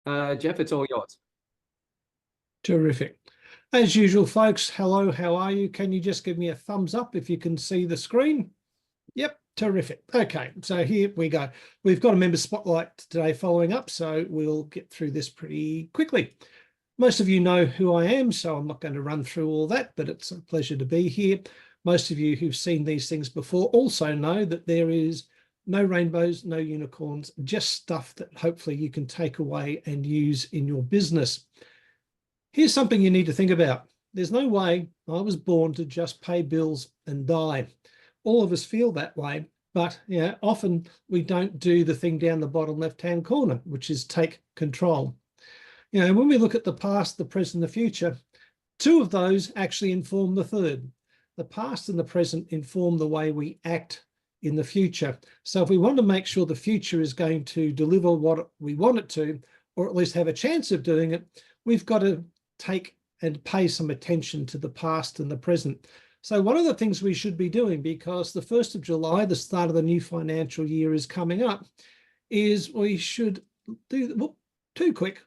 Geoff, it's all yours. Terrific. As usual, folks, hello, how are you? Can you just give me a thumbs up if you can see the screen? Yep, terrific. Okay, so here we go. We've got a member spotlight today following up, so we'll get through this pretty quickly. Most of you know who I am, so I'm not going to run through all that, but it's a pleasure to be here. Most of you who've seen these things before also know that there is no rainbows, no unicorns, just stuff that hopefully you can take away and use in your business. Here's something you need to think about. There's no way I was born to just pay bills and die. All of us feel that way, but often we don't do the thing down the bottom left-hand corner, which is take control. When we look at the past, the present, the future, two of those actually inform the third. The past and the present inform the way we act in the future. So if we want to make sure the future is going to deliver what we want it to, or at least have a chance of doing it, we've got to take and pay some attention to the past and the present. So one of the things we should be doing, because the 1st of July, the start of the new financial year is coming up, is we should do,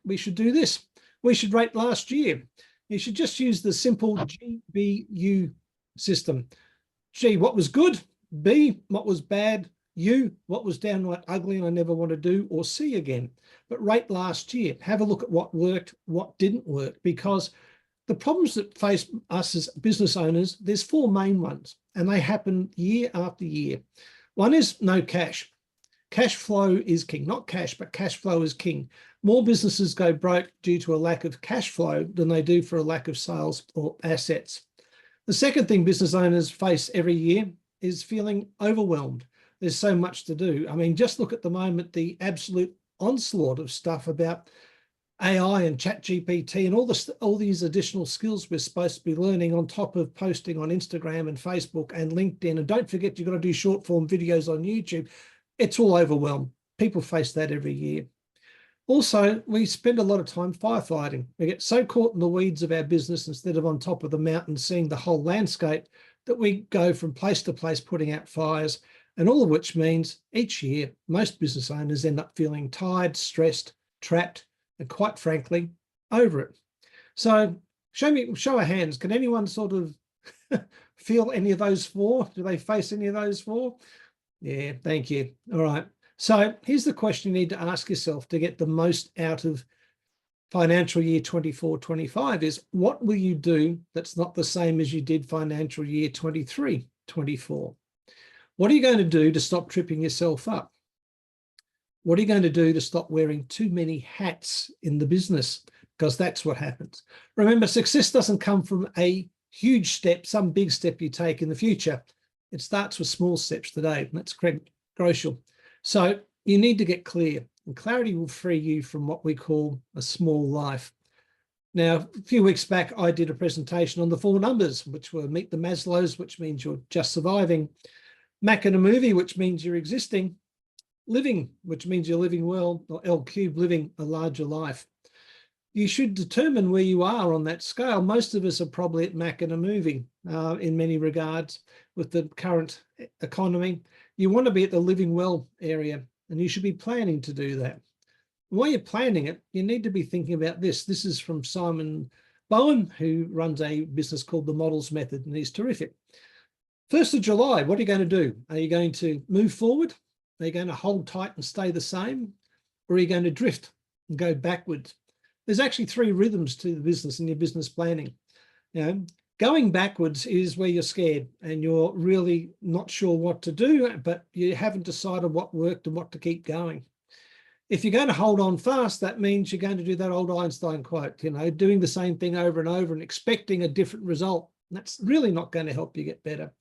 we should do this. We should rate last year. You should just use the simple GBU system. G, what was good? B, what was bad? U, what was downright ugly and I never want to do? Or C again. But rate last year. Have a look at what worked, what didn't work, because the problems that face us as business owners, there's 4 main ones, and they happen year after year. One is no cash. Cash flow is king, not cash, but cash flow is king. More businesses go broke due to a lack of cash flow than they do for a lack of sales or assets. The second thing business owners face every year is feeling overwhelmed. There's so much to do. I mean, just look at the moment, the absolute onslaught of stuff about AI and ChatGPT and all these additional skills we're supposed to be learning on top of posting on Instagram and Facebook and LinkedIn. And don't forget, you've got to do short form videos on YouTube. It's all overwhelmed. People face that every year. Also, we spend a lot of time firefighting. We get so caught in the weeds of our business instead of on top of the mountain seeing the whole landscape that we go from place to place putting out fires, and all of which means each year most business owners end up feeling tired, stressed, trapped, and quite frankly, over it. So show of hands, can anyone sort of feel any of those 4? Do they face any of those 4? Yeah, thank you. All right. So here's the question you need to ask yourself to get the most out of financial year 24-25 is, what will you do that's not the same as you did financial year 23-24? What are you going to do to stop tripping yourself up? What are you going to do to stop wearing too many hats in the business? Because that's what happens. Remember, success doesn't come from a huge step, some big step you take in the future. It starts with small steps today, and that's crucial. So you need to get clear, and clarity will free you from what we call a small life. Now, a few weeks back, I did a presentation on the 4 numbers, which were meet the Maslows, which means you're just surviving, Mac in a movie, which means you're existing, living, which means you're living well, or L cubed, living a larger life. You should determine where you are on that scale. Most of us are probably at Mac in a movie in many regards with the current economy. You want to be at the living well area, and you should be planning to do that. While you're planning it, you need to be thinking about this. This is from Simon Bowen, who runs a business called The Models Method, and he's terrific. 1st of July, what are you going to do? Are you going to move forward? Are you going to hold tight and stay the same? Or are you going to drift and go backwards? There's actually 3 rhythms to the business and your business planning. Going backwards is where you're scared and you're really not sure what to do, but you haven't decided what worked and what to keep going. If you're going to hold on fast, that means you're going to do that old Einstein quote, doing the same thing over and over and expecting a different result. That's really not going to help you get better.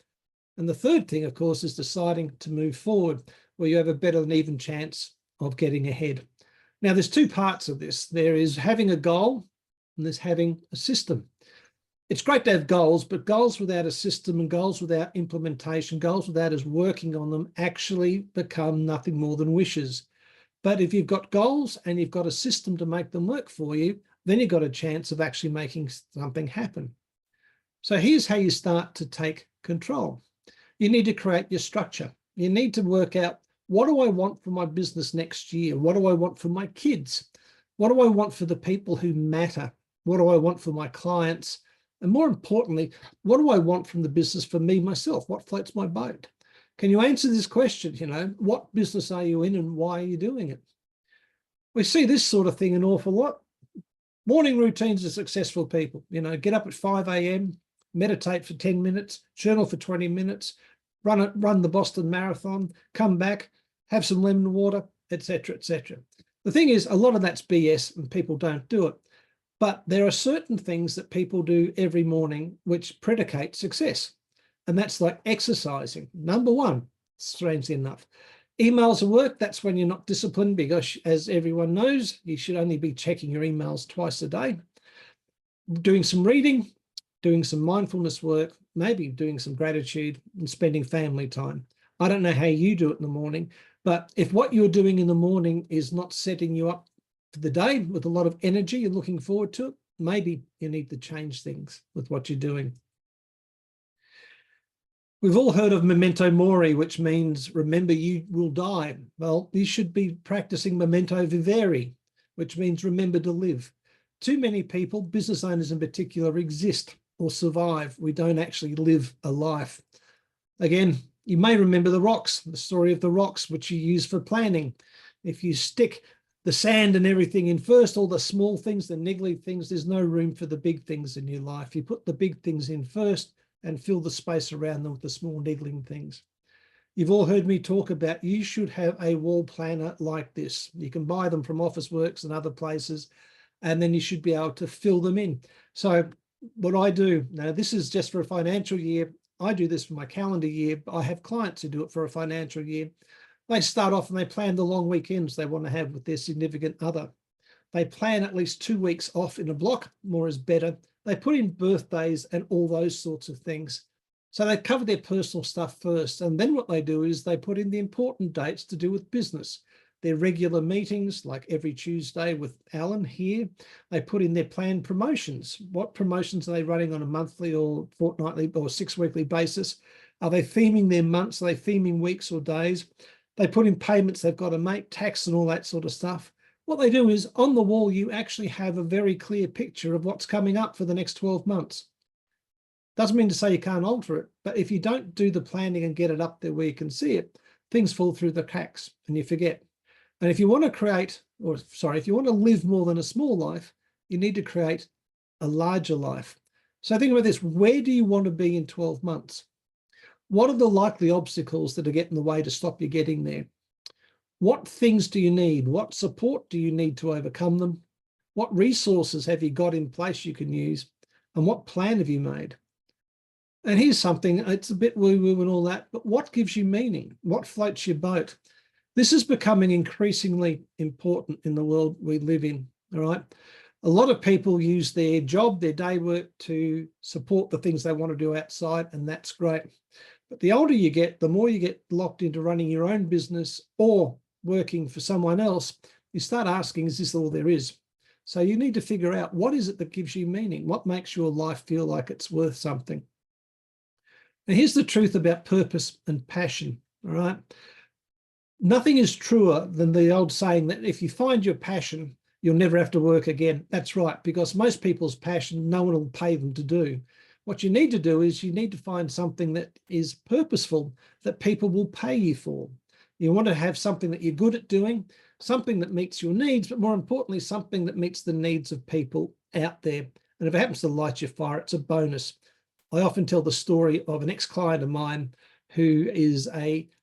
And the third thing, of course, is deciding to move forward where you have a better than even chance of getting ahead. Now, there's 2 parts of this. There is having a goal and there's having a system. It's great to have goals, but goals without a system and goals without implementation, goals without us working on them actually become nothing more than wishes. But if you've got goals and you've got a system to make them work for you, then you've got a chance of actually making something happen. So here's how you start to take control. You need to create your structure. You need to work out, what do I want for my business next year? What do I want for my kids? What do I want for the people who matter? What do I want for my clients? And more importantly, what do I want from the business for me, myself? What floats my boat? Can you answer this question? What business are you in and why are you doing it? We see this sort of thing an awful lot. Morning routines of successful people, get up at 5 a.m., meditate for 10 minutes, journal for 20 minutes, run the Boston Marathon, come back, have some lemon water, etc., etc. The thing is, a lot of that's BS and people don't do it. But there are certain things that people do every morning which predicate success. And that's like exercising. Number one, strangely enough. Emails at work, that's when you're not disciplined because, as everyone knows, you should only be checking your emails twice a day. Doing some reading, doing some mindfulness work, maybe doing some gratitude and spending family time. I don't know how you do it in the morning, but if what you're doing in the morning is not setting you up for the day with a lot of energy and looking forward to it, maybe you need to change things with what you're doing. We've all heard of memento mori, which means remember you will die. Well, you should be practicing memento vivere, which means remember to live. Too many people, business owners in particular, exist or survive. We don't actually live a life. Again, you may remember the rocks, the story of the rocks, which you use for planning. If you stick the sand and everything in first, all the small things, the niggly things, there's no room for the big things in your life. You put the big things in first and fill the space around them with the small niggling things. You've all heard me talk about you should have a wall planner like this. You can buy them from Officeworks and other places, and then you should be able to fill them in. So what I do, now this is just for a financial year. I do this for my calendar year. I have clients who do it for a financial year. They start off and they plan the long weekends they want to have with their significant other. They plan at least 2 weeks off in a block, more is better. They put in birthdays and all those sorts of things. So they cover their personal stuff first. And then what they do is they put in the important dates to do with business. Their regular meetings, like every Tuesday with Alan here, they put in their planned promotions. What promotions are they running on a monthly or fortnightly or 6-weekly basis? Are they theming their months? Are they theming weeks or days? They put in payments they've got to make, tax and all that sort of stuff. What they do is on the wall, you actually have a very clear picture of what's coming up for the next 12 months. Doesn't mean to say you can't alter it, but if you don't do the planning and get it up there where you can see it, things fall through the cracks and you forget. And if you want to if you want to live more than a small life, you need to create a larger life. So think about this, where do you want to be in 12 months? What are the likely obstacles that are getting in the way to stop you getting there? What things do you need? What support do you need to overcome them? What resources have you got in place you can use? And what plan have you made? And here's something, it's a bit woo-woo and all that, but what gives you meaning? What floats your boat? This is becoming increasingly important in the world we live in, all right? A lot of people use their job, their day work to support the things they want to do outside, and that's great. But the older you get, the more you get locked into running your own business or working for someone else, you start asking, is this all there is? So you need to figure out what is it that gives you meaning? What makes your life feel like it's worth something? Now, here's the truth about purpose and passion, all right? Nothing is truer than the old saying that if you find your passion, you'll never have to work again. That's right, because most people's passion, no one will pay them to do. What you need to do is you need to find something that is purposeful, that people will pay you for. You want to have something that you're good at doing, something that meets your needs, but more importantly, something that meets the needs of people out there. And if it happens to light your fire, it's a bonus. I often tell the story of an ex-client of mine who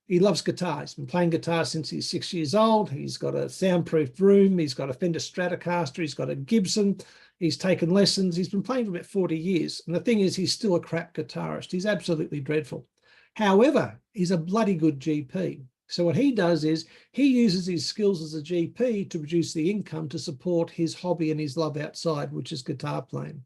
he loves guitar. He's been playing guitar since he's 6 years old. He's got a soundproof room. He's got a Fender Stratocaster. He's got a Gibson. He's taken lessons. He's been playing for about 40 years. And the thing is, he's still a crap guitarist. He's absolutely dreadful. However, he's a bloody good GP. So what he does is he uses his skills as a GP to produce the income to support his hobby and his love outside, which is guitar playing.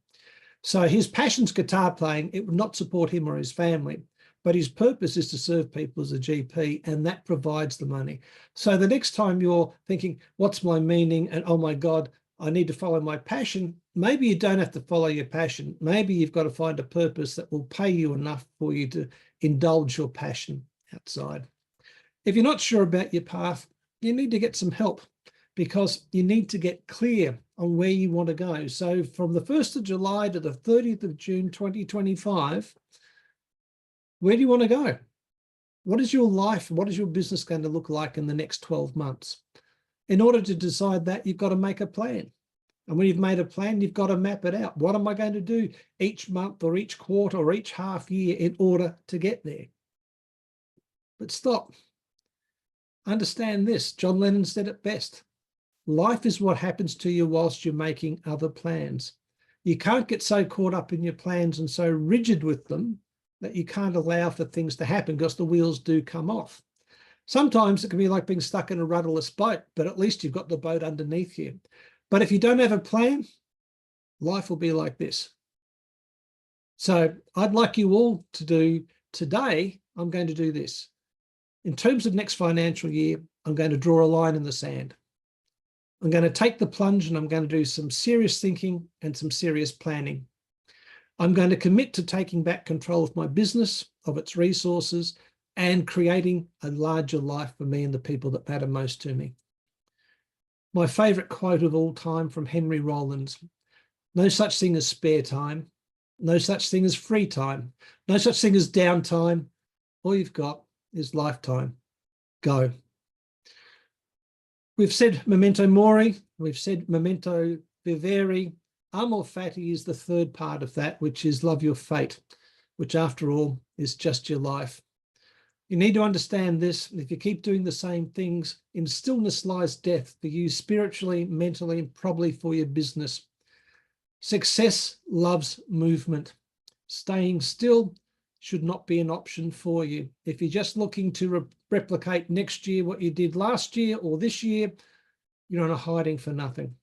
So his passion's guitar playing. It would not support him or his family. But his purpose is to serve people as a GP, and that provides the money. So the next time you're thinking, what's my meaning? And oh my God, I need to follow my passion. Maybe you don't have to follow your passion. Maybe you've got to find a purpose that will pay you enough for you to indulge your passion outside. If you're not sure about your path, you need to get some help, because you need to get clear on where you want to go. So from the 1st of July to the 30th of June 2025, where do you want to go? What is your life? What is your business going to look like in the next 12 months? In order to decide that, you've got to make a plan. And when you've made a plan, you've got to map it out. What am I going to do each month or each quarter or each half year in order to get there? But stop. Understand this. John Lennon said it best. Life is what happens to you whilst you're making other plans. You can't get so caught up in your plans and so rigid with them that you can't allow for things to happen, because the wheels do come off. Sometimes it can be like being stuck in a rudderless boat, but at least you've got the boat underneath you. But if you don't have a plan, life will be like this. So I'd like you all to do today, I'm going to do this. In terms of next financial year, I'm going to draw a line in the sand. I'm going to take the plunge and I'm going to do some serious thinking and some serious planning. I'm going to commit to taking back control of my business, of its resources, and creating a larger life for me and the people that matter most to me. My favourite quote of all time from Henry Rollins: no such thing as spare time, no such thing as free time, no such thing as downtime. All you've got is lifetime. Go. We've said memento mori, we've said memento vivere. Amor fati is the third part of that, which is love your fate, which after all is just your life. You need to understand this. If you keep doing the same things, in stillness lies death for you spiritually, mentally, and probably for your business. Success loves movement. Staying still should not be an option for you. If you're just looking to replicate next year what you did last year or this year, you're on a hiding for nothing.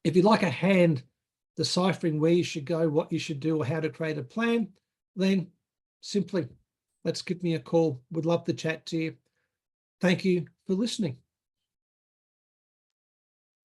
If you'd like a hand deciphering where you should go, what you should do, or how to create a plan, then simply let's give me a call. Would love to chat to you. Thank you for listening.